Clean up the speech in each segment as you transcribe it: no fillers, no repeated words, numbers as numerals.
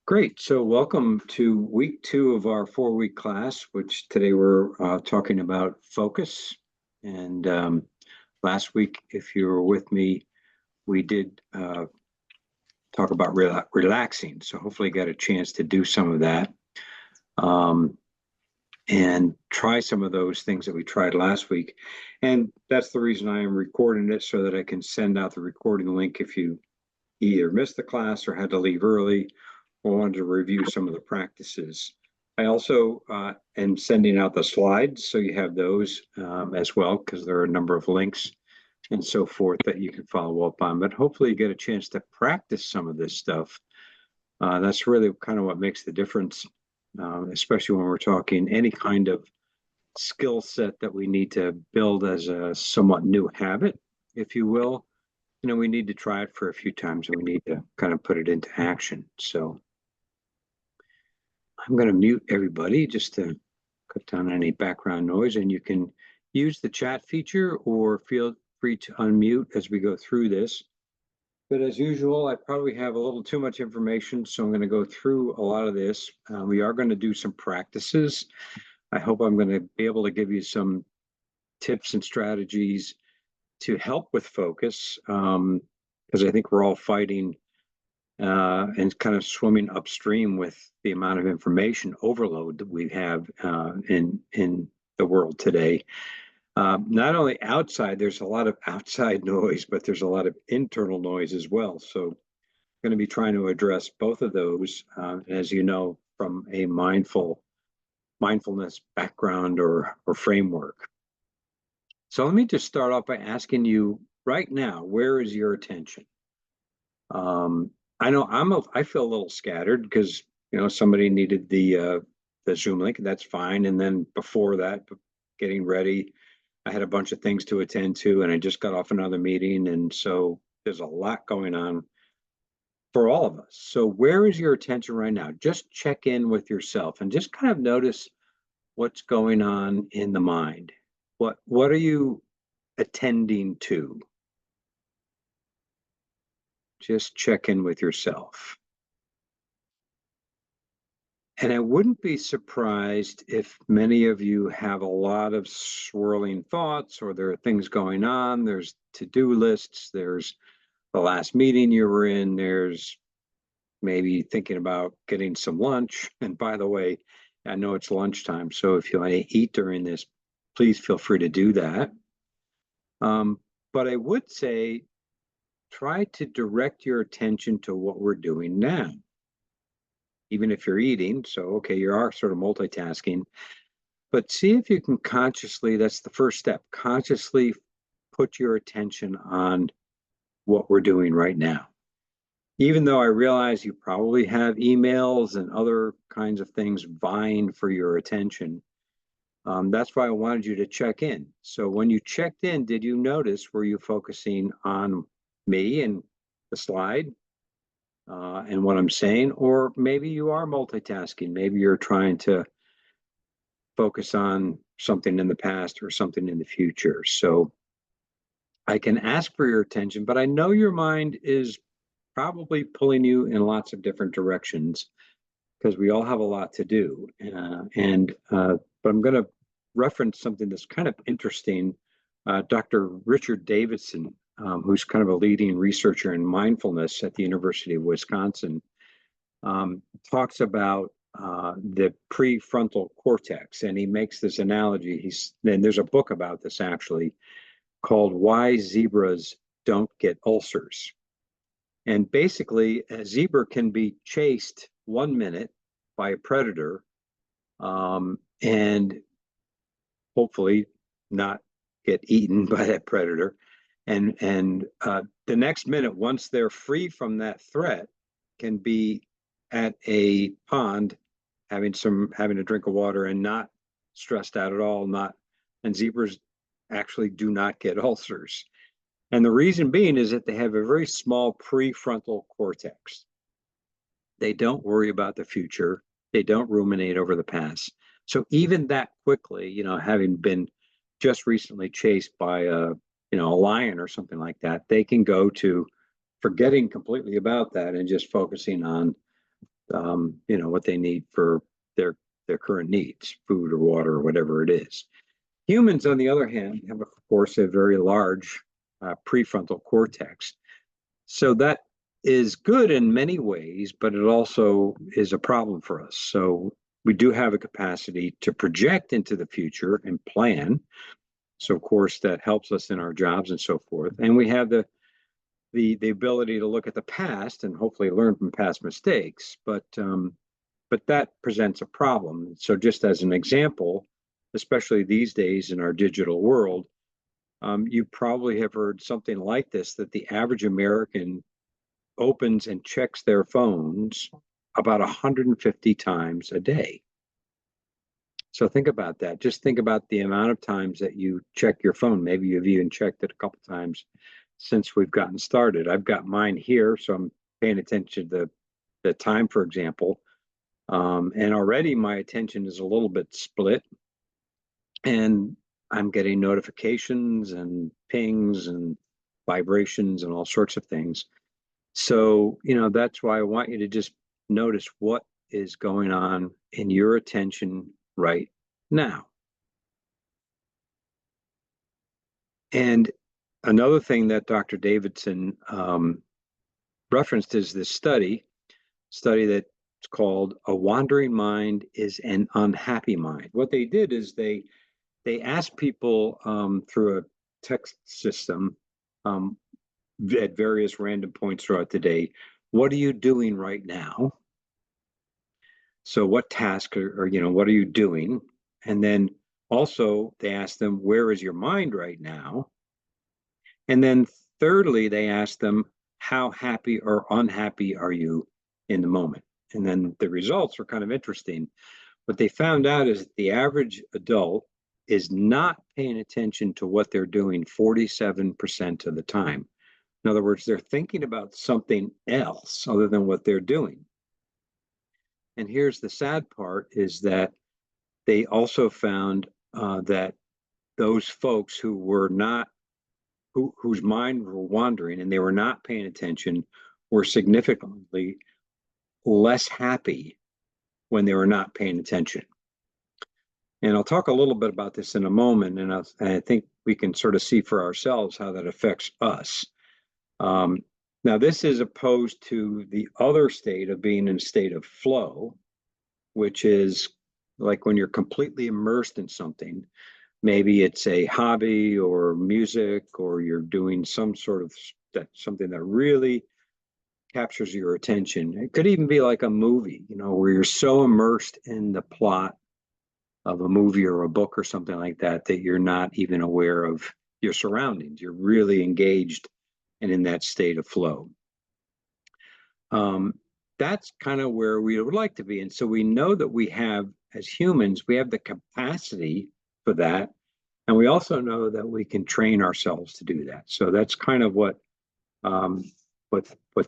Great. So welcome to week 2 of our 4-week class, which today we're talking about focus. And last week, if you were with me, we did talk about relaxing. So hopefully you got a chance to do some of that and try some of those things that we tried last week. And that's the reason I am recording it, so that I can send out the recording link if you either missed the class or had to leave early or wanted to review some of the practices. I also am sending out the slides, so you have those as well, because there are a number of links and so forth that you can follow up on. But hopefully you get a chance to practice some of this stuff. That's really kind of what makes the difference, especially when we're talking any kind of skill set that we need to build as a somewhat new habit, if you will. We need to try it for a few times and we need to kind of put it into action. So I'm going to mute everybody just to cut down any background noise, and you can use the chat feature or feel free to unmute as we go through this. But as usual, I probably have a little too much information, so I'm going to go through a lot of this. We are going to do some practices. I hope I'm going to be able to give you some tips and strategies to help with focus, because I think we're all fighting and kind of swimming upstream with the amount of information overload that we have in the world today. Not only outside, there's a lot of outside noise, but there's a lot of internal noise as well. So I'm going to be trying to address both of those, as you know, from a mindfulness background or framework. So let me just start off by asking you right now, where is your attention? I know I feel a little scattered because somebody needed the Zoom link. That's fine. And then before that, getting ready, I had a bunch of things to attend to, and I just got off another meeting, and so there's a lot going on for all of us. So where is your attention right now? Just check in with yourself and just kind of notice what's going on in the mind. What are you attending to? Just check in with yourself. And I wouldn't be surprised if many of you have a lot of swirling thoughts, or there are things going on. There's to-do lists. There's the last meeting you were in. There's maybe thinking about getting some lunch. And by the way, I know it's lunchtime, so if you want to eat during this, please feel free to do that. But I would say try to direct your attention to what we're doing now, even if you're eating. So, okay, you are sort of multitasking, but see if you can consciously, that's the first step, consciously put your attention on what we're doing right now. Even though I realize you probably have emails and other kinds of things vying for your attention, that's why I wanted you to check in. So when you checked in, did you notice, were you focusing on me and the slide and what I'm saying? Or maybe you are multitasking. Maybe you're trying to focus on something in the past or something in the future. So I can ask for your attention, but I know your mind is probably pulling you in lots of different directions because we all have a lot to do. But I'm going to reference something that's kind of interesting. Dr. Richard Davidson, who's kind of a leading researcher in mindfulness at the University of Wisconsin, talks about the prefrontal cortex, and he makes this analogy. And there's a book about this actually called Why Zebras Don't Get Ulcers. And basically, a zebra can be chased 1 minute by a predator and hopefully not get eaten by that predator. And the next minute, once they're free from that threat, can be at a pond having a drink of water and not stressed out at all. And zebras actually do not get ulcers. And the reason being is that they have a very small prefrontal cortex. They don't worry about the future. They don't ruminate over the past. So even that quickly, having been just recently chased by a lion or something like that, they can go to forgetting completely about that and just focusing on what they need for their current needs, food or water or whatever it is. Humans, on the other hand, have, of course, a very large prefrontal cortex. So that is good in many ways, but it also is a problem for us. So we do have a capacity to project into the future and plan. So of course that helps us in our jobs and so forth. And we have the ability to look at the past and hopefully learn from past mistakes. But that presents a problem. So just as an example, especially these days in our digital world, you probably have heard something like this, that the average American opens and checks their phones about 150 times a day. So think about that. Just think about the amount of times that you check your phone. Maybe you've even checked it a couple times since we've gotten started. I've got mine here, so I'm paying attention to the time, for example. And already my attention is a little bit split. And I'm getting notifications and pings and vibrations and all sorts of things. So, that's why I want you to just notice what is going on in your attention right now. And another thing that Dr. Davidson referenced is this study that's called "A Wandering Mind is an Unhappy Mind." What they did is they asked people through a text system at various random points throughout the day, what are you doing right now? So what task or what are you doing? And then also they asked them, where is your mind right now? And then thirdly, they asked them, how happy or unhappy are you in the moment? And then the results were kind of interesting. What they found out is that the average adult is not paying attention to what they're doing 47% of the time. In other words, they're thinking about something else other than what they're doing. And here's the sad part, is that they also found that those folks who were not, whose mind were wandering and they were not paying attention, were significantly less happy when they were not paying attention. And I'll talk a little bit about this in a moment, and I think we can sort of see for ourselves how that affects us. Now, this is opposed to the other state of being in a state of flow, which is like when you're completely immersed in something. Maybe it's a hobby or music, or you're doing some sort of something that really captures your attention. It could even be like a movie, where you're so immersed in the plot of a movie or a book or something like that, that you're not even aware of your surroundings. You're really engaged and in that state of flow. That's kind of where we would like to be. And so we know that we have, as humans, we have the capacity for that. And we also know that we can train ourselves to do that. So that's kind of what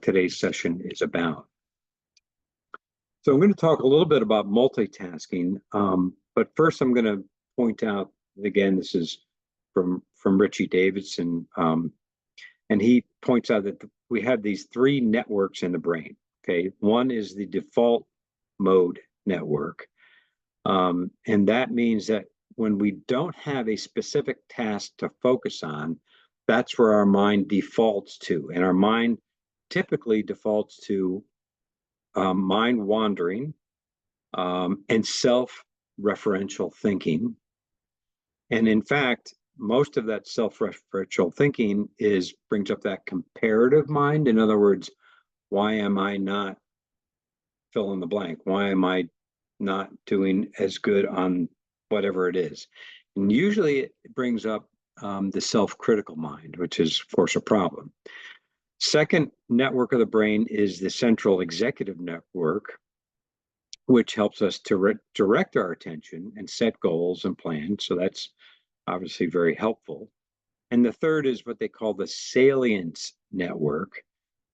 today's session is about. So I'm going to talk a little bit about multitasking. But first, I'm going to point out, again, this is from Richie Davidson. And he points out that we have these three networks in the brain. Okay, one is the default mode network. And that means that when we don't have a specific task to focus on, that's where our mind defaults to. And our mind typically defaults to mind wandering and self-referential thinking. And in fact, most of that self-referential thinking brings up that comparative mind. In other words, why am I not fill in the blank? Why am I not doing as good on whatever it is? And usually it brings up the self-critical mind, which is, of course, a problem. Second network of the brain is the central executive network, which helps us to direct our attention and set goals and plans. So that's obviously very helpful. And the third is what they call the salience network.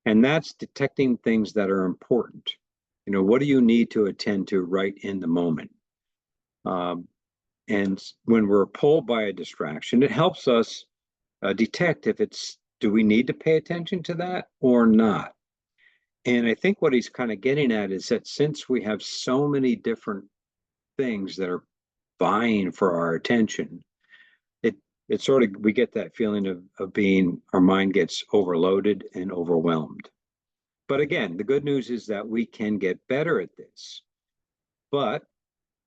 And that's detecting things that are important. What do you need to attend to right in the moment? And when we're pulled by a distraction, it helps us detect if do we need to pay attention to that or not? And I think what he's kind of getting at is that since we have so many different things that are vying for our attention, it sort of, we get that feeling of being, our mind gets overloaded and overwhelmed. But again, the good news is that we can get better at this. But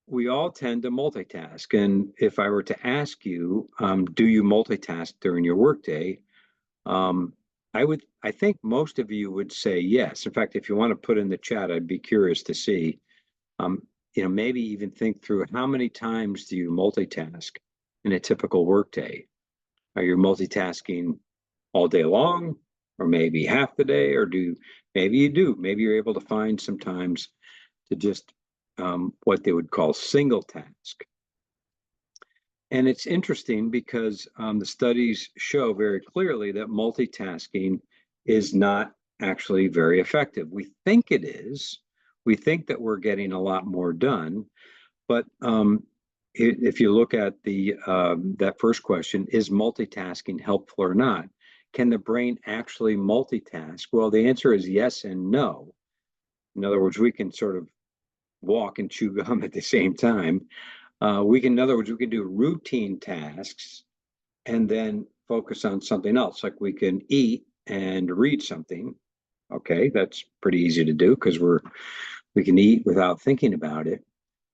we all tend to multitask. And if I were to ask you, do you multitask during your workday? I think most of you would say yes. In fact, if you want to put in the chat, I'd be curious to see, maybe even think through how many times do you multitask in a typical workday? Are you multitasking all day long, or maybe half the day, or maybe you do, maybe you're able to find some times to just what they would call single task. And it's interesting because the studies show very clearly that multitasking is not actually very effective. We think it is. We think that we're getting a lot more done, but if you look at that first question, is multitasking helpful or not? Can the brain actually multitask? Well, the answer is yes and no. In other words, we can sort of walk and chew gum at the same time. In other words, we can do routine tasks and then focus on something else. Like we can eat and read something. Okay, that's pretty easy to do because we can eat without thinking about it.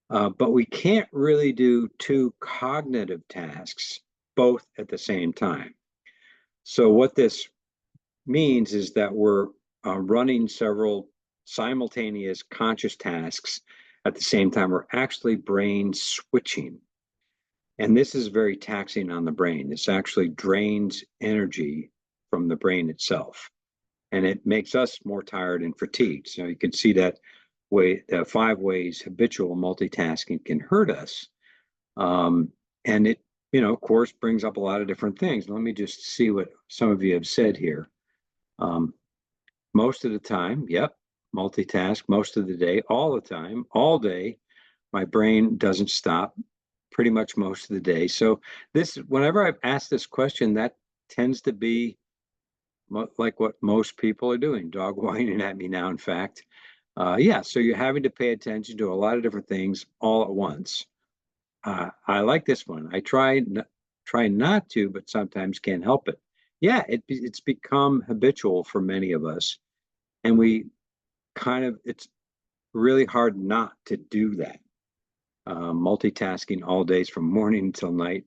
But we can't really do two cognitive tasks both at the same time. So what this means is that we're running several simultaneous conscious tasks at the same time. We're actually brain switching. And this is very taxing on the brain. This actually drains energy from the brain itself. And it makes us more tired and fatigued. So you can see that way, 5 ways habitual multitasking can hurt us. And it, of course, brings up a lot of different things. Let me just see what some of you have said here. Most of the time, yep, multitask most of the day, all the time, all day. My brain doesn't stop pretty much most of the day. So whenever I've asked this question, that tends to be like what most people are doing, dog whining at me now, in fact. Yeah, so you're having to pay attention to a lot of different things all at once. I like this one. I try not to, but sometimes can't help it. Yeah, it's become habitual for many of us. And it's really hard not to do that. Multitasking all days from morning until night.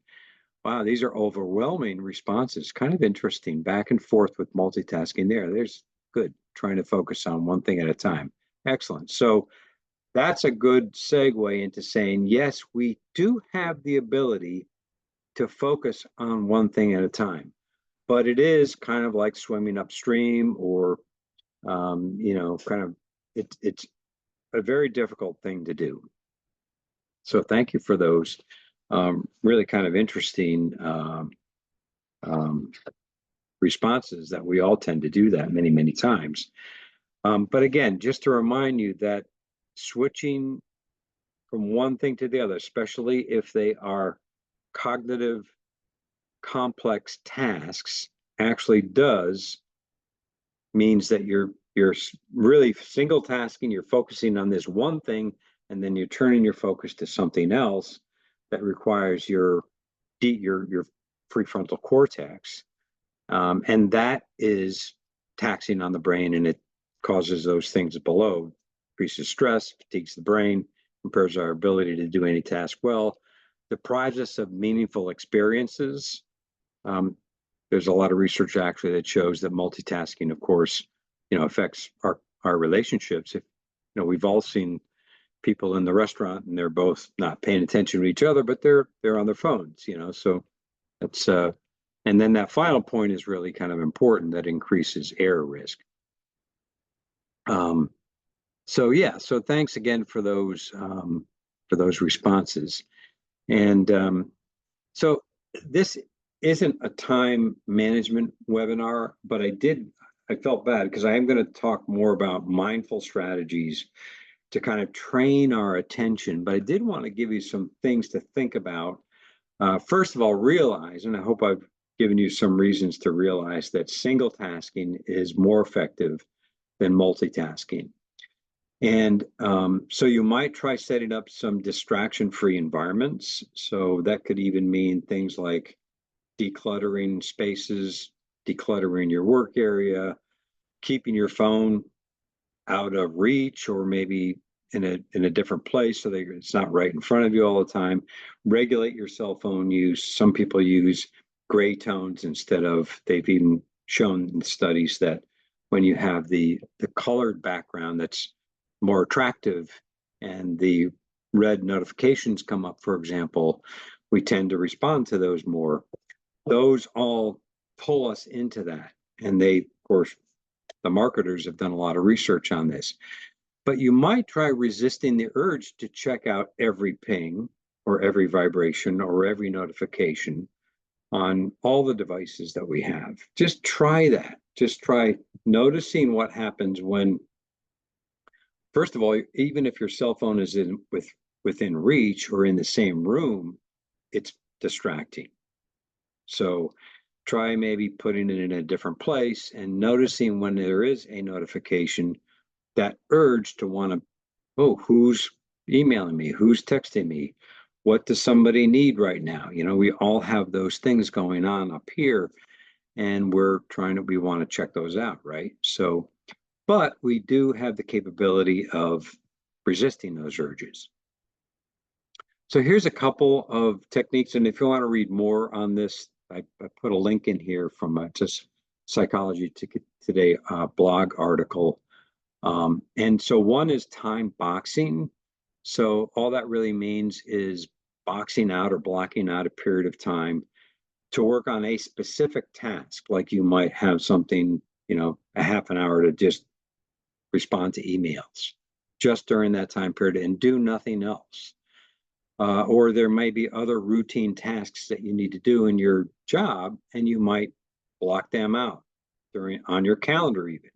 Wow, these are overwhelming responses. Kind of interesting, back and forth with multitasking there. There's good, trying to focus on one thing at a time. Excellent. So that's a good segue into saying, yes, we do have the ability to focus on one thing at a time, but it is kind of like swimming upstream or, it's a very difficult thing to do. So thank you for those really kind of interesting responses that we all tend to do that many, many times. But again, just to remind you that switching from one thing to the other, especially if they are cognitive complex tasks, actually means that you're really single tasking, you're focusing on this one thing, and then you're turning your focus to something else that requires your prefrontal cortex. And that is taxing on the brain, and it causes those things below, increases stress, fatigues the brain, impairs our ability to do any task well, deprives us of meaningful experiences. There's a lot of research actually that shows that multitasking, of course, affects our relationships. If we've all seen people in the restaurant and they're both not paying attention to each other, but they're on their phones, so that's and then that final point is really kind of important, that increases error risk. So thanks again for those responses. And so this isn't a time management webinar, but I felt bad because I am going to talk more about mindful strategies to kind of train our attention, but I did want to give you some things to think about. First of all, realize, and I hope I've given you some reasons to realize, that single tasking is more effective than multitasking. And so you might try setting up some distraction-free environments. So that could even mean things like decluttering spaces, decluttering your work area, keeping your phone out of reach, or maybe in a different place so that it's not right in front of you all the time. Regulate your cell phone use. Some people use gray tones instead of, they've even shown in studies that when you have the colored background that's more attractive and the red notifications come up, for example, we tend to respond to those more. Those all pull us into that. And they, of course, the marketers have done a lot of research on this. But you might try resisting the urge to check out every ping or every vibration or every notification on all the devices that we have. Just try that. Just try noticing what happens when, first of all, even if your cell phone is within reach or in the same room, it's distracting. So try maybe putting it in a different place and noticing when there is a notification, that urge to want to, oh, who's emailing me? Who's texting me? What does somebody need right now? You know, we all have those things going on up here, and we want to check those out, right? So, but we do have the capability of resisting those urges. So here's a couple of techniques, and if you want to read more on this, I put a link in here from just Psychology Today blog article. And so one is time boxing. So all that really means is boxing out or blocking out a period of time to work on a specific task. Like you might have something, you know, a half an hour to just respond to emails just during that time period and do nothing else. Or there may be other routine tasks that you need to do in your job, and you might block them out on your calendar even.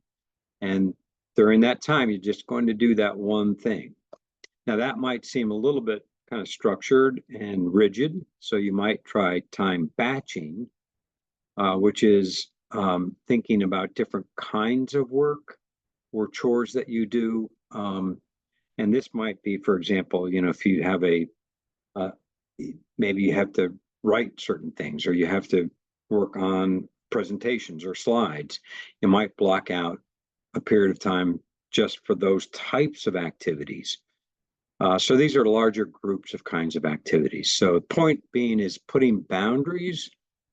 And during that time, you're just going to do that one thing. Now, that might seem a little bit kind of structured and rigid, so you might try time batching, which is thinking about different kinds of work or chores that you do. And this might be, for example, you know, if you have maybe you have to write certain things, or you have to work on presentations or slides, you might block out a period of time just for those types of activities. So these are larger groups of kinds of activities. So the point being is putting boundaries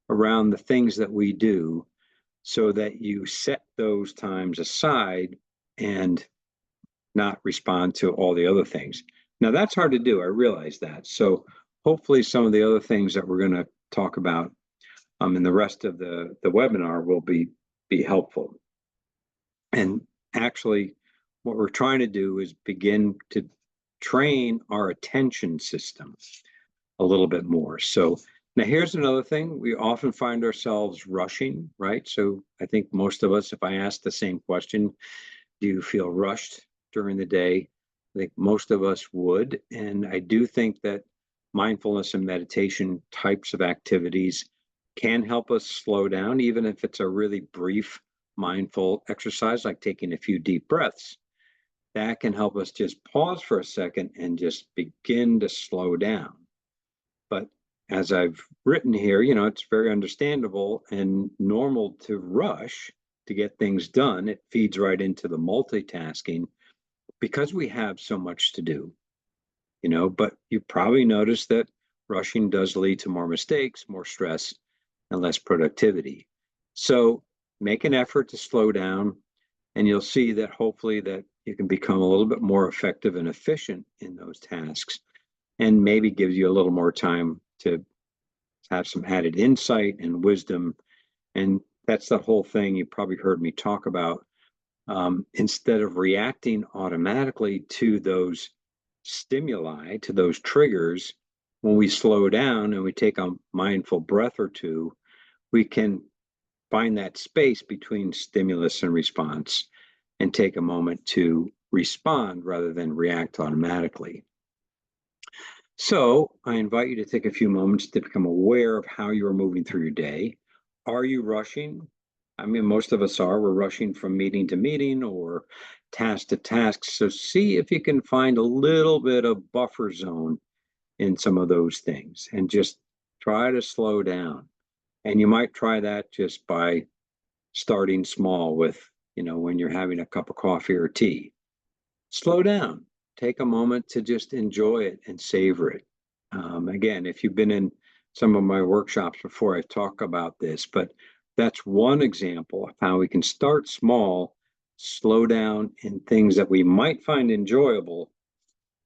around the things that we do so that you set those times aside and not respond to all the other things. Now that's hard to do, I realize that. So hopefully some of the other things that we're going to talk about in the rest of the webinar will be helpful. And actually, what we're trying to do is begin to train our attention system a little bit more. So now here's another thing. We often find ourselves rushing, right? So I think most of us, if I ask the same question, do you feel rushed during the day? I think most of us would. And I do think that mindfulness and meditation types of activities can help us slow down, even if it's a really brief mindful exercise, like taking a few deep breaths. That can help us just pause for a second and just begin to slow down. But as I've written here, you know, it's very understandable and normal to rush to get things done. It feeds right into the multitasking because we have so much to do, you know, but you probably noticed that rushing does lead to more mistakes, more stress, and less productivity. So make an effort to slow down, and you'll see that hopefully that you can become a little bit more effective and efficient in those tasks, and maybe gives you a little more time to have some added insight and wisdom. And that's the whole thing you probably heard me talk about. Instead of reacting automatically to those stimuli, to those triggers, when we slow down and we take a mindful breath or two, we can find that space between stimulus and response and take a moment to respond rather than react automatically. So I invite you to take a few moments to become aware of how you are moving through your day. Are you rushing? I mean, most of us are. We're rushing from meeting to meeting or task to task. So see if you can find a little bit of buffer zone in some of those things and just try to slow down. And you might try that just by starting small with, when you're having a cup of coffee or tea. Slow down. Take a moment to just enjoy it and savor it. Again, if you've been in some of my workshops before, I've talked about this, but that's one example of how we can start small, slow down in things that we might find enjoyable,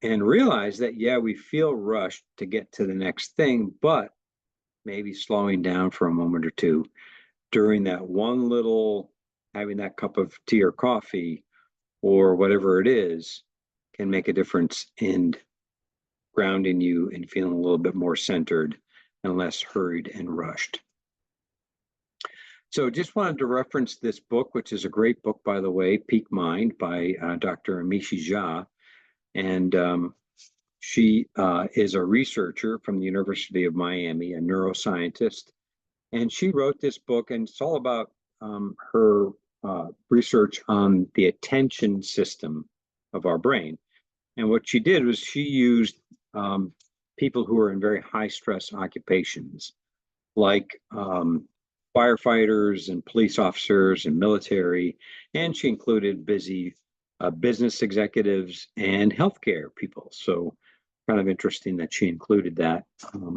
and realize that, yeah, we feel rushed to get to the next thing, but maybe slowing down for a moment or two during that one little, having that cup of tea or coffee or whatever it is, can make a difference in grounding you and feeling a little bit more centered and less hurried and rushed. So just wanted to reference this book, which is a great book, by the way, Peak Mind by Dr. Amishi Jha. And she is a researcher from the University of Miami, a neuroscientist. And she wrote this book, and it's all about her research on the attention system of our brain. And what she did was she used people who are in very high stress occupations, like firefighters and police officers and military, and she included busy business executives and healthcare people. So kind of interesting that she included that.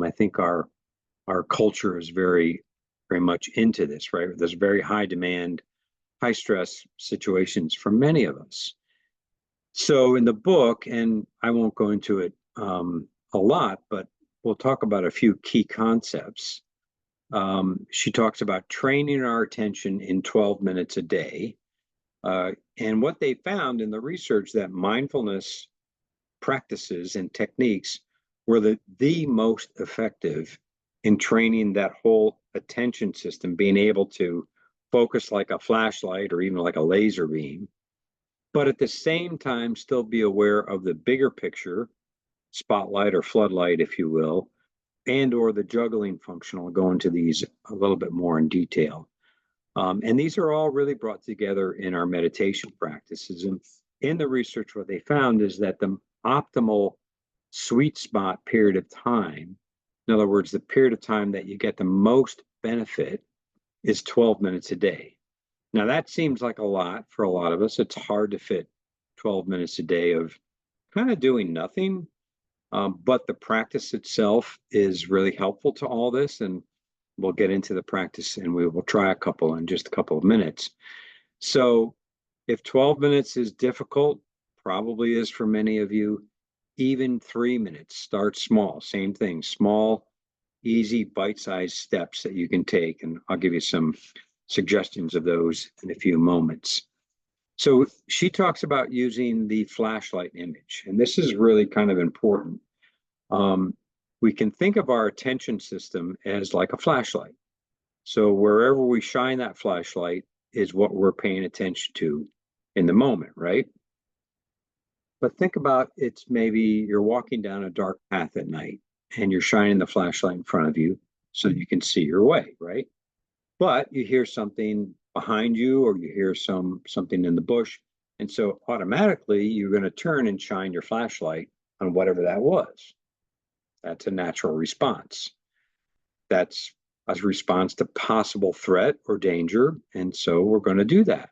I think our culture is very much into this, right? There's very high demand, high stress situations for many of us. So in the book, and I won't go into it a lot, but we'll talk about a few key concepts. She talks about training our attention in 12 minutes a day. And what they found in the research, that mindfulness practices and techniques were the most effective in training that whole attention system, being able to focus like a flashlight or even like a laser beam, but at the same time still be aware of the bigger picture, spotlight or floodlight, if you will, and or the juggling function. I'll go into these a little bit more in detail. And these are all really brought together in our meditation practices. And in the research, what they found is that the optimal sweet spot period of time, in other words, the period of time that you get the most benefit, is 12 minutes a day. Now, that seems like a lot for a lot of us. It's hard to fit 12 minutes a day of kind of doing nothing. But the practice itself is really helpful to all this. And we'll get into the practice and we will try a couple in just a couple of minutes. So if 12 minutes is difficult, probably is for many of you, even 3 minutes, start small. Same thing, small, easy, bite-sized steps that you can take. And I'll give you some suggestions of those in a few moments. So she talks about using the flashlight image, and this is really kind of important. We can think of our attention system as like a flashlight. So wherever we shine that flashlight is what we're paying attention to in the moment, right? But think about it's maybe you're walking down a dark path at night and you're shining the flashlight in front of you so you can see your way, right? But you hear something behind you or you hear something in the bush. And so automatically you're going to turn and shine your flashlight on whatever that was. That's a natural response. That's a response to possible threat or danger. And so we're going to do that.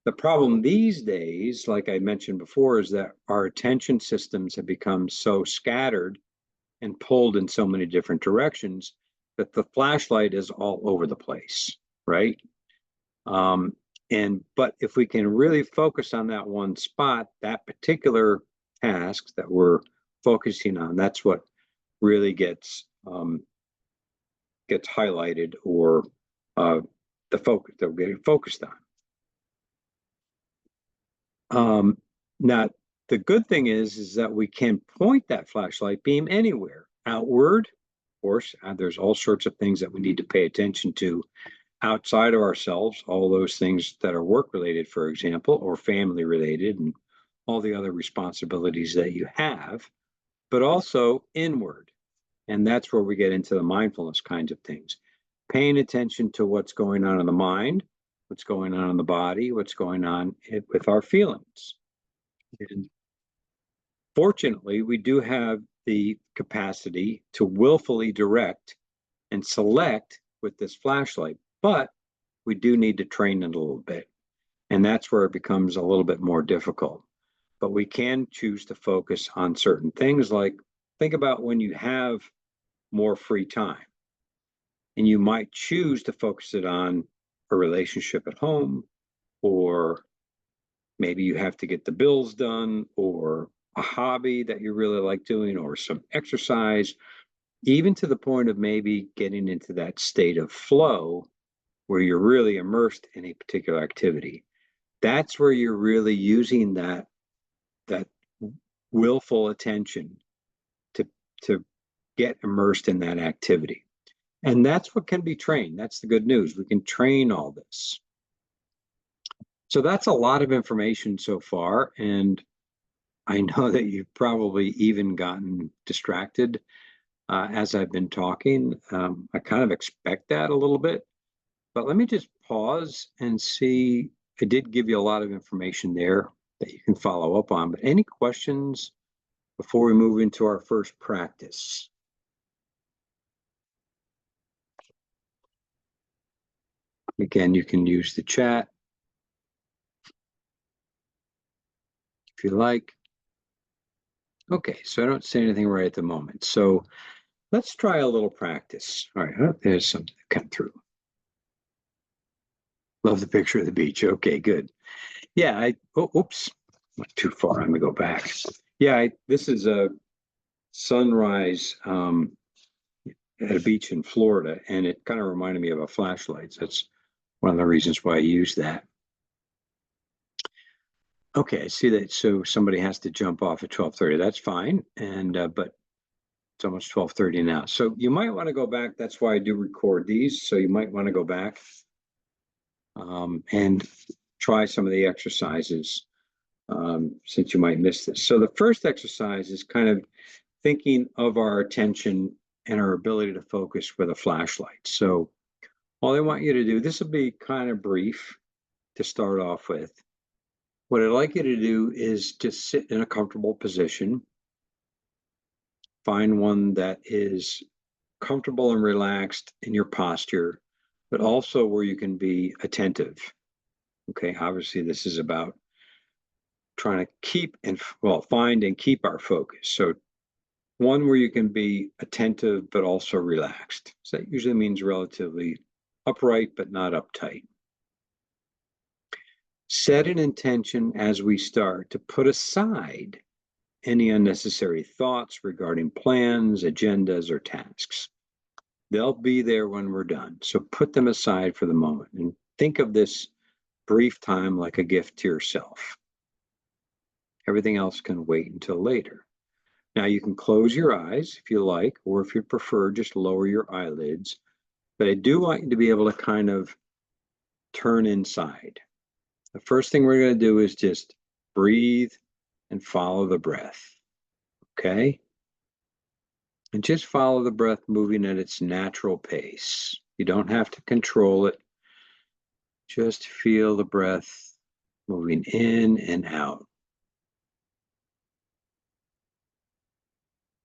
The problem these days, like I mentioned before, is that our attention systems have become so scattered and pulled in so many different directions that the flashlight is all over the place, right? But if we can really focus on that one spot, that particular task that we're focusing on, that's what really gets highlighted, or the focus that we're getting focused on. Now, the good thing is that we can point that flashlight beam anywhere, outward. Of course, there's all sorts of things that we need to pay attention to outside of ourselves, all those things that are work related, for example, or family related, and all the other responsibilities that you have, but also inward. And that's where we get into the mindfulness kinds of things. Paying attention to what's going on in the mind, what's going on in the body, what's going on with our feelings. And fortunately, we do have the capacity to willfully direct and select with this flashlight, but we do need to train it a little bit. And that's where it becomes a little bit more difficult. But we can choose to focus on certain things, like think about when you have more free time and you might choose to focus it on a relationship at home, or maybe you have to get the bills done, or a hobby that you really like doing, or some exercise, even to the point of maybe getting into that state of flow where you're really immersed in a particular activity. That's where you're really using that willful attention to to get immersed in that activity. And that's what can be trained. That's the good news. We can train all this. So that's a lot of information so far. And I know that you've probably even gotten distracted as I've been talking. I kind of expect that a little bit. But let me just pause and see. I did give you a lot of information there that you can follow up on. But any questions before we move into our first practice? Again, you can use the chat if you like. Okay, so I don't say anything right at the moment. So let's try a little practice. All right, there's something that come through. Love the picture of the beach. Okay, good. Yeah, oops, went too far. I'm gonna go back. Yeah, this is a sunrise at a beach in Florida, and it kind of reminded me of a flashlight. So that's one of the reasons why I use that. Okay, I see that. So somebody has to jump off at 12:30. That's fine. And but it's almost 12:30 now. So you might want to go back. That's why I do record these. So you might want to go back and try some of the exercises since you might miss this. So the first exercise is kind of thinking of our attention and our ability to focus with a flashlight. So all I want you to do, this will be kind of brief to start off with. What I'd like you to do is just sit in a comfortable position. Find one that is comfortable and relaxed in your posture, but also where you can be attentive. Okay, obviously this is about trying to keep and find and keep our focus. So one where you can be attentive but also relaxed. So that usually means relatively upright but not uptight. Set an intention as we start to put aside any unnecessary thoughts regarding plans, agendas, or tasks. They'll be there when we're done. So put them aside for the moment and think of this brief time like a gift to yourself. Everything else can wait until later. Now you can close your eyes if you like, or if you prefer, just lower your eyelids. But I do want you to be able to kind of turn inside. The first thing we're going to do is just breathe and follow the breath. Okay? And just follow the breath moving at its natural pace. You don't have to control it. Just feel the breath moving in and out.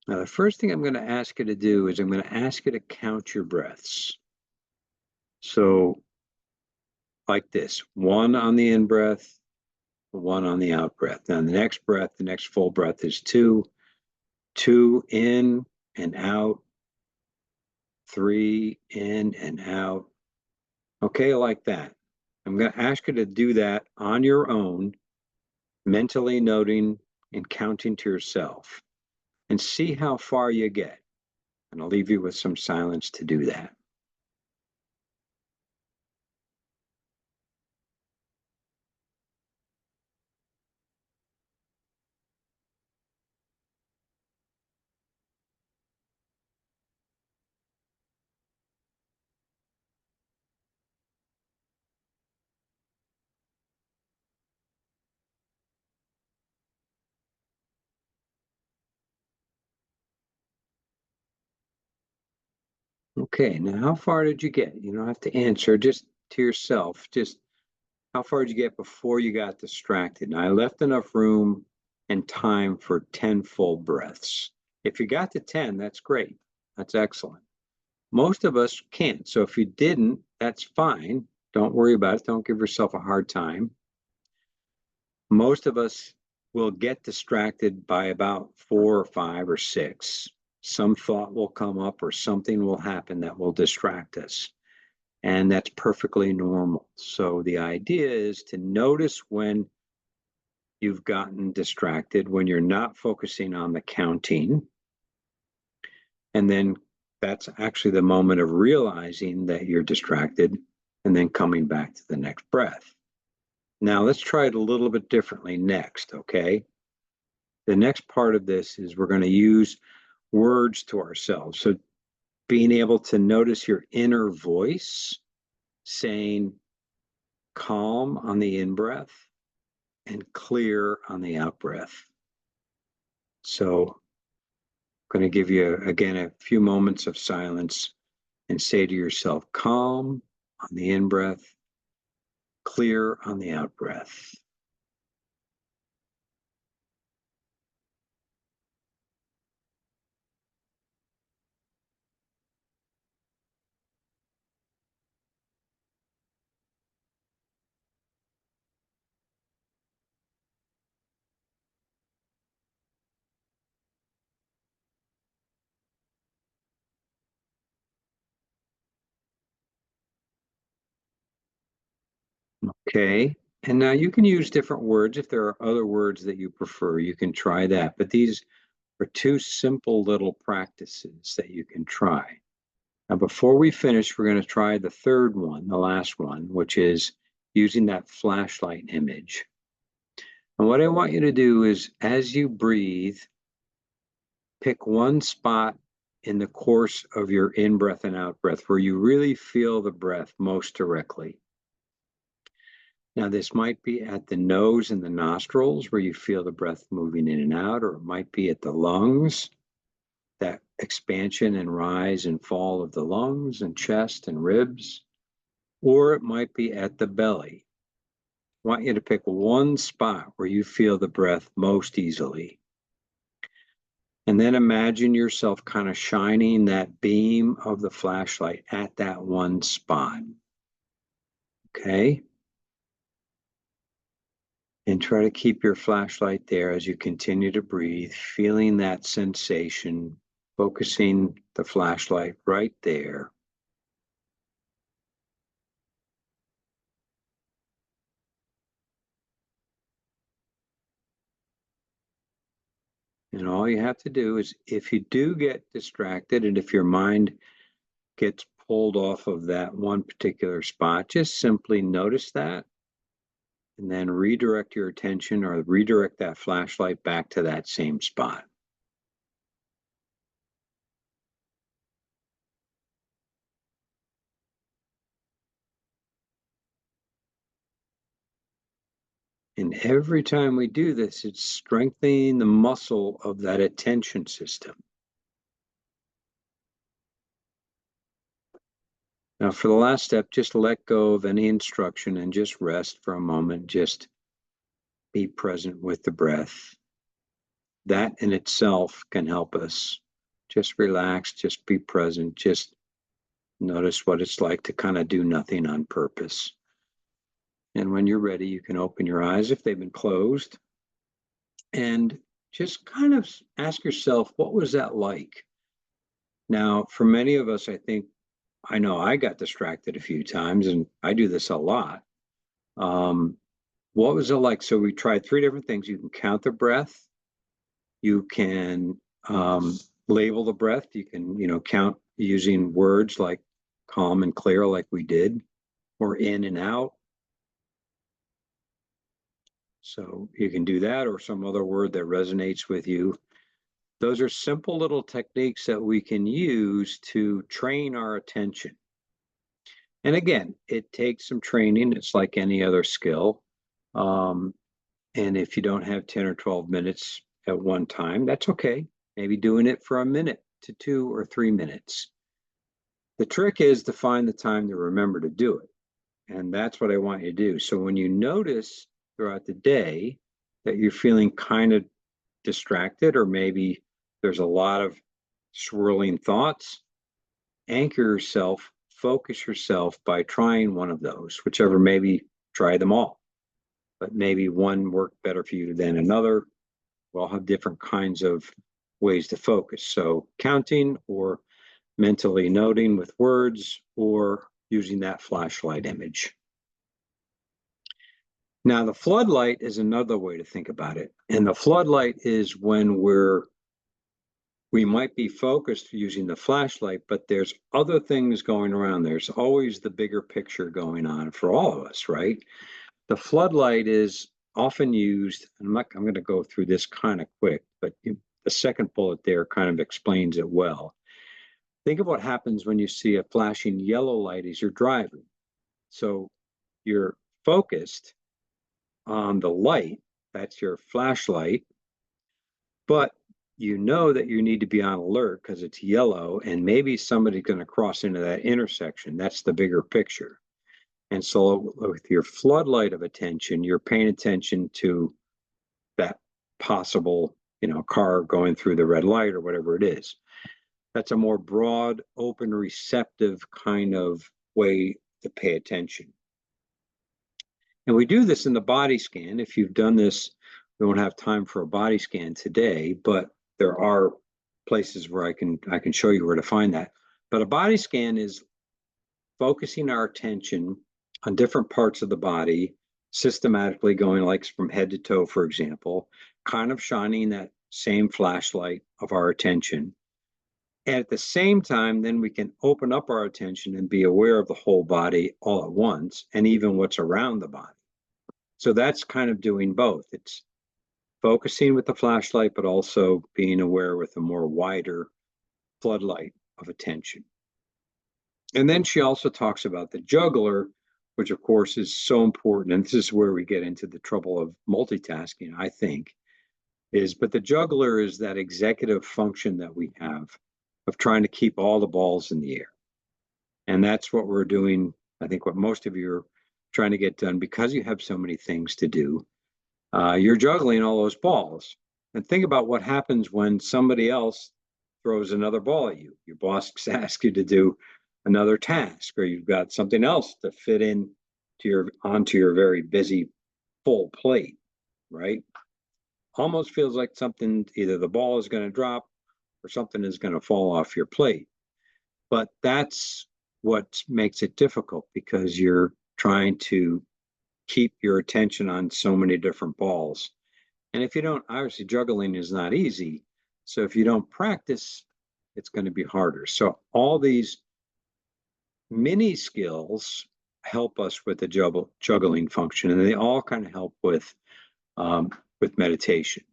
Now, the first thing I'm going to ask you to do is I'm going to ask you to count your breaths. So, like this, one on the in breath, one on the out breath. Now, the next breath, the next full breath is two, two in and out, three in and out. Okay, like that. I'm going to ask you to do that on your own, mentally noting and counting to yourself, and see how far you get. And I'll leave you with some silence to do that. Okay, now how far did you get? You don't have to answer, just to yourself. Just How far did you get before you got distracted? Now, I left enough room and time for 10 full breaths. If you got to 10, that's great. That's excellent. Most of us can't. So if you didn't, that's fine. Don't worry about it. Don't give yourself a hard time. Most of us will get distracted by about 4 or 5 or 6. Some thought will come up or something will happen that will distract us. And that's perfectly normal. So the idea is to notice when you've gotten distracted, when you're not focusing on the counting. And then that's actually the moment of realizing that you're distracted and then coming back to the next breath. Now let's try it a little bit differently next, okay? The next part of this is we're going to use words to ourselves. So being able to notice your inner voice saying calm on the in-breath and clear on the out-breath. So I'm going to give you, again, a few moments of silence and say to yourself, calm on the in-breath, clear on the out-breath. Okay. And now you can use different words. If there are other words that you prefer, you can try that. But these are 2 simple little practices that you can try. Now, before we finish, we're going to try the third one, the last one, which is using that flashlight image. And what I want you to do is, as you breathe, pick one spot in the course of your in-breath and out-breath where you really feel the breath most directly. Now, this might be at the nose and the nostrils where you feel the breath moving in and out, or it might be at the lungs, that expansion and rise and fall of the lungs and chest and ribs, or it might be at the belly. I want you to pick one spot where you feel the breath most easily. And then imagine yourself kind of shining that beam of the flashlight at that one spot. Okay? And try to keep your flashlight there as you continue to breathe, feeling that sensation, focusing the flashlight right there. And all you have to do is, if you do get distracted and if your mind gets pulled off of that one particular spot, just simply notice that and then redirect your attention or redirect that flashlight back to that same spot. And every time we do this, it's strengthening the muscle of that attention system. Now, for the last step, just let go of any instruction and just rest for a moment. Just be present with the breath. That in itself can help us. Just relax, just be present, just notice what it's like to kind of do nothing on purpose. And when you're ready, you can open your eyes if they've been closed and just kind of ask yourself, what was that like? Now, for many of us, I know I got distracted a few times and I do this a lot. What was it like? So we tried 3 different things. You can count the breath, you can label the breath, you can, count using words like calm and clear, like we did, or in and out. So you can do that or some other word that resonates with you. Those are simple little techniques that we can use to train our attention. And again, it takes some training. It's like any other skill. And if you don't have 10 or 12 minutes at one time, that's okay. Maybe doing it for a minute to 2 or 3 minutes. The trick is to find the time to remember to do it. And that's what I want you to do. So when you notice throughout the day that you're feeling kind of distracted, or maybe there's a lot of swirling thoughts, anchor yourself, focus yourself by trying one of those, whichever, maybe try them all, but maybe one worked better for you than another. We'll have different kinds of ways to focus. So counting, or mentally noting with words, or using that flashlight image. Now, the floodlight is another way to think about it. And the floodlight is when we might be focused using the flashlight, but there's other things going around. There's always the bigger picture going on for all of us, right? The floodlight is often used, and I'm going to go through this kind of quick, but the second bullet there kind of explains it well. Think of what happens when you see a flashing yellow light as you're driving. So you're focused on the light, that's your flashlight, but you know that you need to be on alert because it's yellow and maybe somebody's going to cross into that intersection. That's the bigger picture. And so with your floodlight of attention, you're paying attention to that possible, car going through the red light or whatever it is. That's a more broad, open, receptive kind of way to pay attention. And we do this in the body scan. If you've done this, we won't have time for a body scan today, but there are places where I can show you where to find that. But a body scan is focusing our attention on different parts of the body, systematically going like from head to toe, for example, kind of shining that same flashlight of our attention. And at the same time, then we can open up our attention and be aware of the whole body all at once, and even what's around the body. So that's kind of doing both. It's focusing with the flashlight, but also being aware with a more wider floodlight of attention. And then she also talks about the juggler, which of course is so important. And this is where we get into the trouble of multitasking, I think, but the juggler is that executive function that we have of trying to keep all the balls in the air. And that's what we're doing. I think what most of you are trying to get done, because you have so many things to do. You're juggling all those balls. And think about what happens when somebody else throws another ball at you. Your boss asks you to do another task, or you've got something else to fit in onto your very busy, full plate, right? Almost feels like something, either the ball is going to drop or something is going to fall off your plate. But that's what makes it difficult, because you're trying to keep your attention on so many different balls. And if you don't, obviously juggling is not easy. So if you don't practice, it's going to be harder. So all these mini skills help us with the juggling function, and they all kind of help with meditation.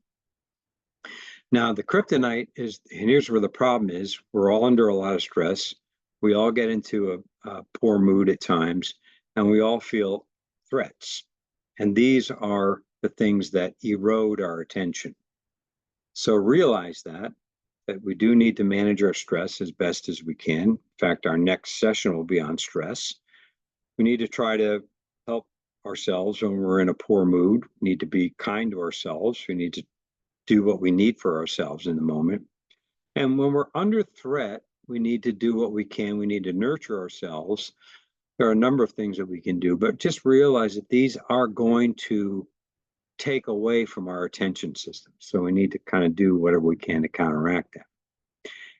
Now, the kryptonite is, and here's where the problem is, we're all under a lot of stress. We all get into a poor mood at times, and we all feel threats. And these are the things that erode our attention. So realize that we do need to manage our stress as best as we can. In fact, our next session will be on stress. We need to try to help ourselves when we're in a poor mood. We need to be kind to ourselves. We need to do what we need for ourselves in the moment. And when we're under threat, we need to do what we can. We need to nurture ourselves. There are a number of things that we can do, but just realize that these are going to take away from our attention system. So we need to kind of do whatever we can to counteract that.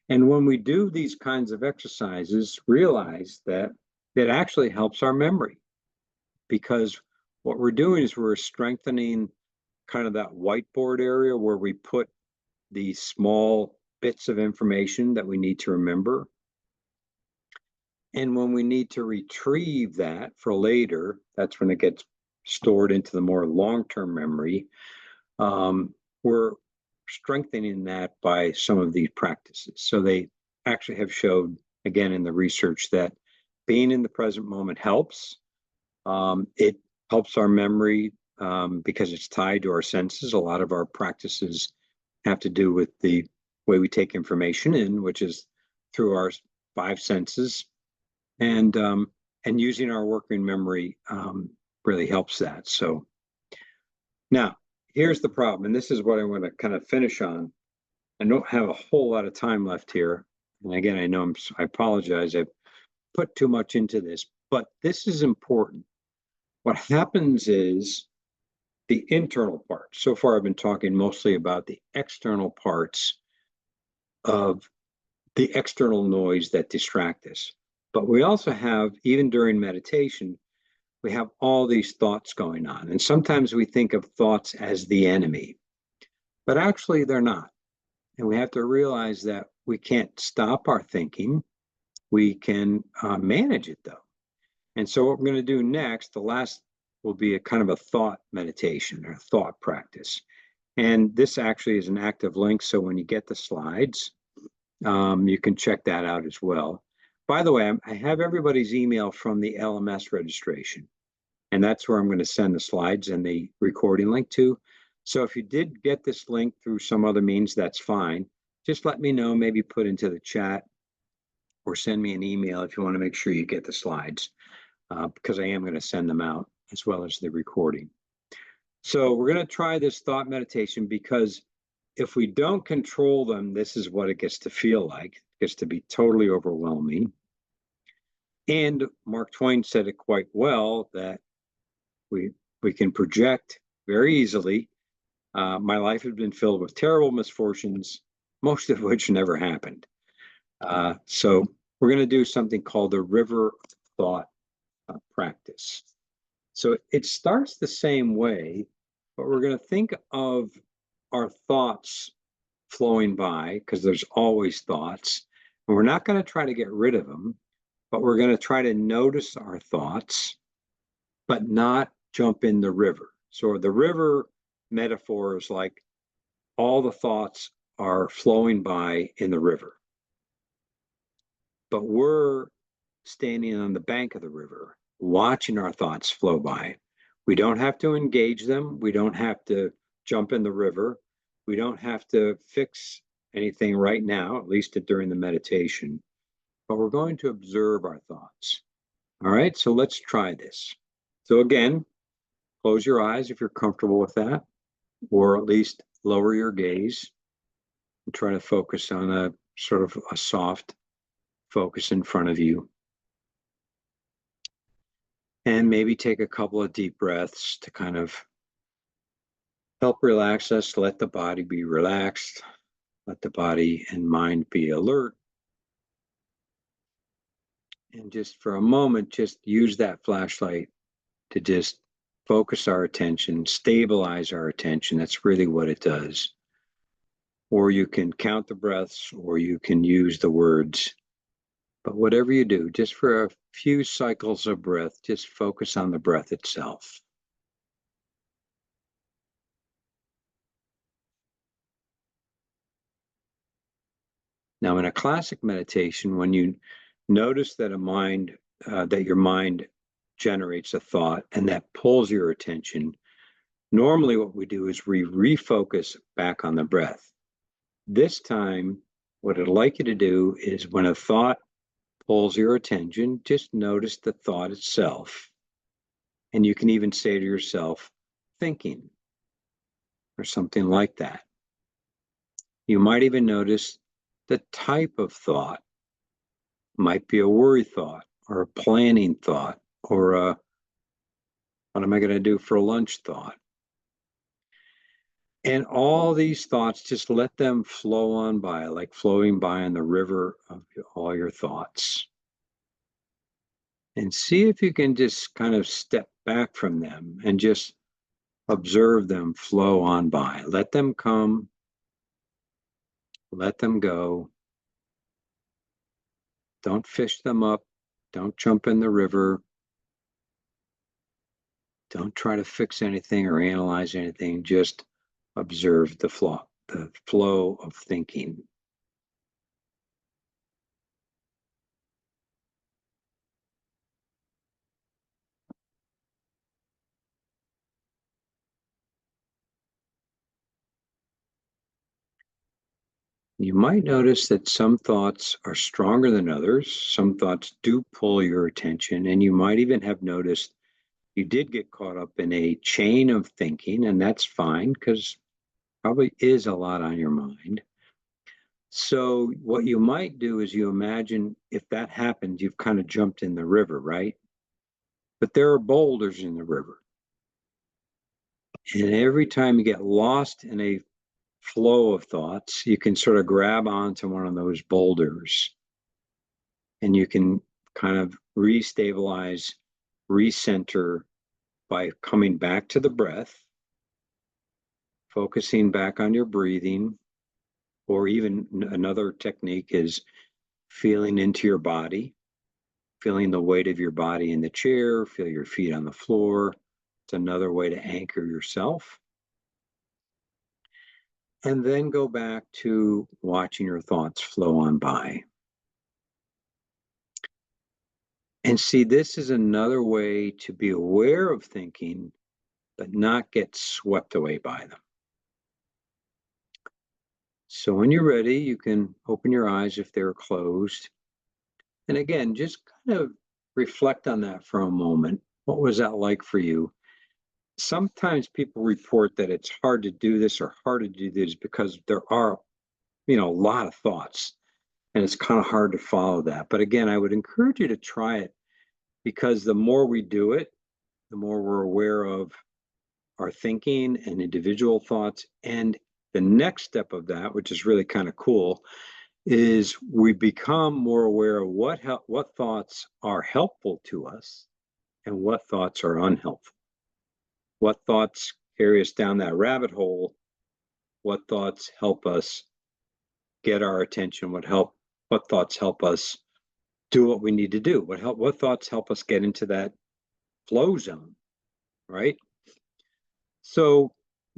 And when we do these kinds of exercises, realize that it actually helps our memory, because what we're doing is we're strengthening kind of that whiteboard area where we put these small bits of information that we need to remember. And when we need to retrieve that for later, that's when it gets stored into the more long-term memory. We're strengthening that by some of these practices. So they actually have showed, again, in the research, that being in the present moment helps. It helps our memory because it's tied to our senses. A lot of our practices have to do with the way we take information in, which is through our 5 senses. And and using our working memory really helps that. So now here's the problem, and this is what I want to kind of finish on. I don't have a whole lot of time left here. And again, I apologize. I've put too much into this, but this is important. What happens is the internal part. So far, I've been talking mostly about the external parts of the external noise that distract us. But we also have, even during meditation, we have all these thoughts going on. And sometimes we think of thoughts as the enemy, but actually they're not. And we have to realize that we can't stop our thinking. We can manage it though. And so what we're going to do next, the last will be a kind of a thought meditation or thought practice. And this actually is an active link. So when you get the slides, you can check that out as well. By the way, I have everybody's email from the LMS registration, and that's where I'm going to send the slides and the recording link to. So if you did get this link through some other means, that's fine. Just let me know, maybe put into the chat or send me an email if you want to make sure you get the slides, because I am going to send them out as well as the recording. So we're going to try this thought meditation because if we don't control them, this is what it gets to feel like. It gets to be totally overwhelming. And Mark Twain said it quite well, that we can project very easily. My life has been filled with terrible misfortunes, most of which never happened. So we're going to do something called the river thought practice. So it starts the same way, but we're going to think of our thoughts flowing by, because there's always thoughts. And we're not going to try to get rid of them, but we're going to try to notice our thoughts, but not jump in the river. So the river metaphor is like all the thoughts are flowing by in the river, but we're standing on the bank of the river, watching our thoughts flow by. We don't have to engage them. We don't have to jump in the river. We don't have to fix anything right now, at least during the meditation, but we're going to observe our thoughts. All right, so let's try this. So again, close your eyes if you're comfortable with that, or at least lower your gaze and try to focus on a sort of a soft focus in front of you. And maybe take a couple of deep breaths to kind of help relax us, let the body be relaxed, let the body and mind be alert. And just for a moment, just use that flashlight to just focus our attention, stabilize our attention. That's really what it does. Or you can count the breaths, or you can use the words. But whatever you do, just for a few cycles of breath, just focus on the breath itself. Now, in a classic meditation, when you notice that that your mind generates a thought and that pulls your attention, normally what we do is we refocus back on the breath. This time, what I'd like you to do is when a thought pulls your attention, just notice the thought itself. And you can even say to yourself, thinking, or something like that. You might even notice the type of thought. Might be a worry thought, or a planning thought, or a what am I going to do for lunch thought. And all these thoughts, just let them flow on by, like flowing by in the river of all your thoughts. And see if you can just kind of step back from them and just observe them flow on by. Let them come, let them go. Don't fish them up. Don't jump in the river. Don't try to fix anything or analyze anything. Just observe the flow of thinking. You might notice that some thoughts are stronger than others. Some thoughts do pull your attention, and you might even have noticed you did get caught up in a chain of thinking, and that's fine because probably is a lot on your mind. So, what you might do is you imagine if that happens, you've kind of jumped in the river, right? But there are boulders in the river. And every time you get lost in a flow of thoughts, you can sort of grab onto one of those boulders and you can kind of restabilize, recenter by coming back to the breath, focusing back on your breathing, or even another technique is feeling into your body, feeling the weight of your body in the chair, feel your feet on the floor. It's another way to anchor yourself. And then go back to watching your thoughts flow on by. And see, this is another way to be aware of thinking, but not get swept away by them. So when you're ready, you can open your eyes if they're closed. And again, just kind of reflect on that for a moment. What was that like for you? Sometimes people report that it's hard to do this or hard to do this because there are, a lot of thoughts and it's kind of hard to follow that. But again, I would encourage you to try it because the more we do it, the more we're aware of our thinking and individual thoughts. And the next step of that, which is really kind of cool, is we become more aware of what thoughts are helpful to us and what thoughts are unhelpful. What thoughts carry us down that rabbit hole? What thoughts help us get our attention? What thoughts help us do what we need to do? What thoughts help us get into that flow zone, right? So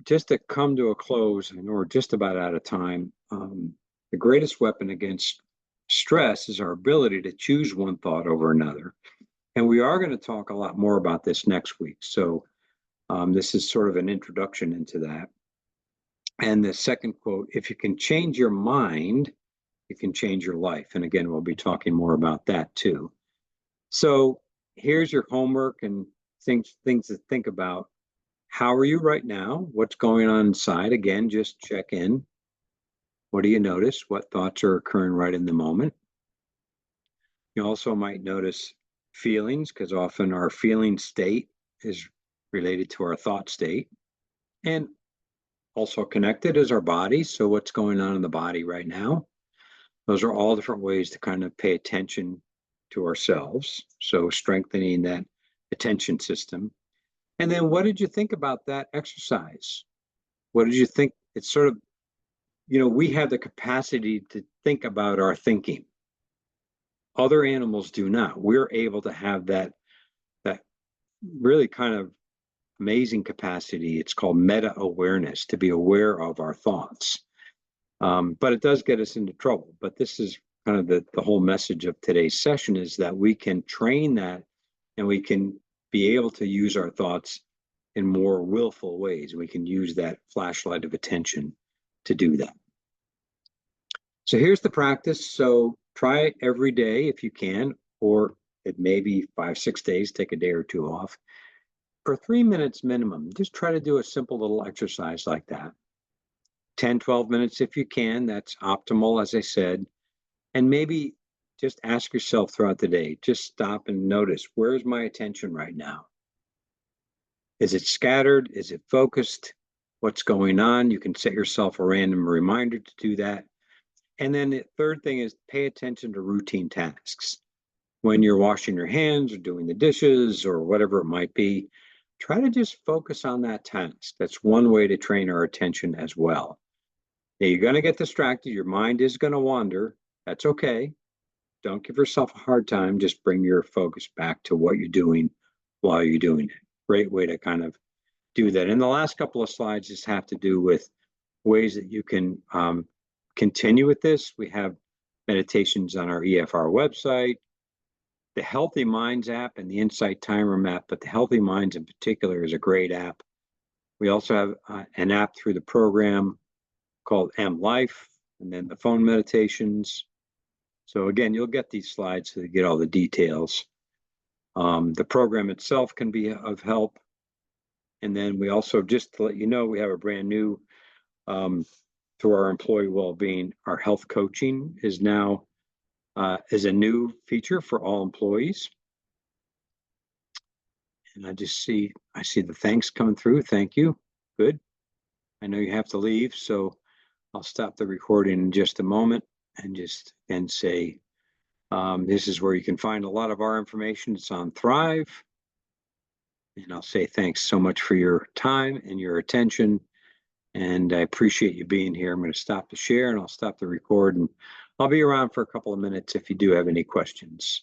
just to come to a close, and we're just about out of time, the greatest weapon against stress is our ability to choose one thought over another. And we are going to talk a lot more about this next week. So this is sort of an introduction into that. And the second quote, if you can change your mind, you can change your life. And again, we'll be talking more about that too. So here's your homework and things to think about. How are you right now? What's going on inside? Again, just check in. What do you notice? What thoughts are occurring right in the moment? You also might notice feelings because often our feeling state is related to our thought state. And also connected is our body. So what's going on in the body right now? Those are all different ways to kind of pay attention to ourselves. So strengthening that attention system. And then what did you think about that exercise? What did you think? It's sort of, we have the capacity to think about our thinking. Other animals do not. We're able to have that really kind of amazing capacity. It's called meta awareness, to be aware of our thoughts. But it does get us into trouble. But this is kind of the whole message of today's session, is that we can train that and we can be able to use our thoughts in more willful ways. We can use that flashlight of attention to do that. So here's the practice. So try it every day if you can, or it may be 5-6 days, take a day or two off. For 3 minutes minimum, just try to do a simple little exercise like that. 10-12 minutes if you can, that's optimal, as I said. And maybe just ask yourself throughout the day, just stop and notice, where's my attention right now? Is it scattered? Is it focused? What's going on? You can set yourself a random reminder to do that. And then the third thing is pay attention to routine tasks. When you're washing your hands or doing the dishes or whatever it might be, try to just focus on that task. That's one way to train our attention as well. Now, you're going to get distracted. Your mind is going to wander. That's okay. Don't give yourself a hard time. Just bring your focus back to what you're doing while you're doing it. Great way to kind of do that. And the last couple of slides just have to do with ways that you can continue with this. We have meditations on our EFR website, the Healthy Minds app and the Insight Timer map, but the Healthy Minds in particular is a great app. We also have an app through the program called M Life, and then the phone meditations. So again, you'll get these slides so you get all the details. The program itself can be of help. And then we also, just to let you know, we have a brand new, through our employee well-being, our health coaching is now is a new feature for all employees. And I see the thanks coming through. Thank you. Good. I know you have to leave, so I'll stop the recording in just a moment and just say, this is where you can find a lot of our information. It's on Thrive. And I'll say thanks so much for your time and your attention. And I appreciate you being here. I'm going to stop the share and I'll stop the record, and I'll be around for a couple of minutes if you do have any questions.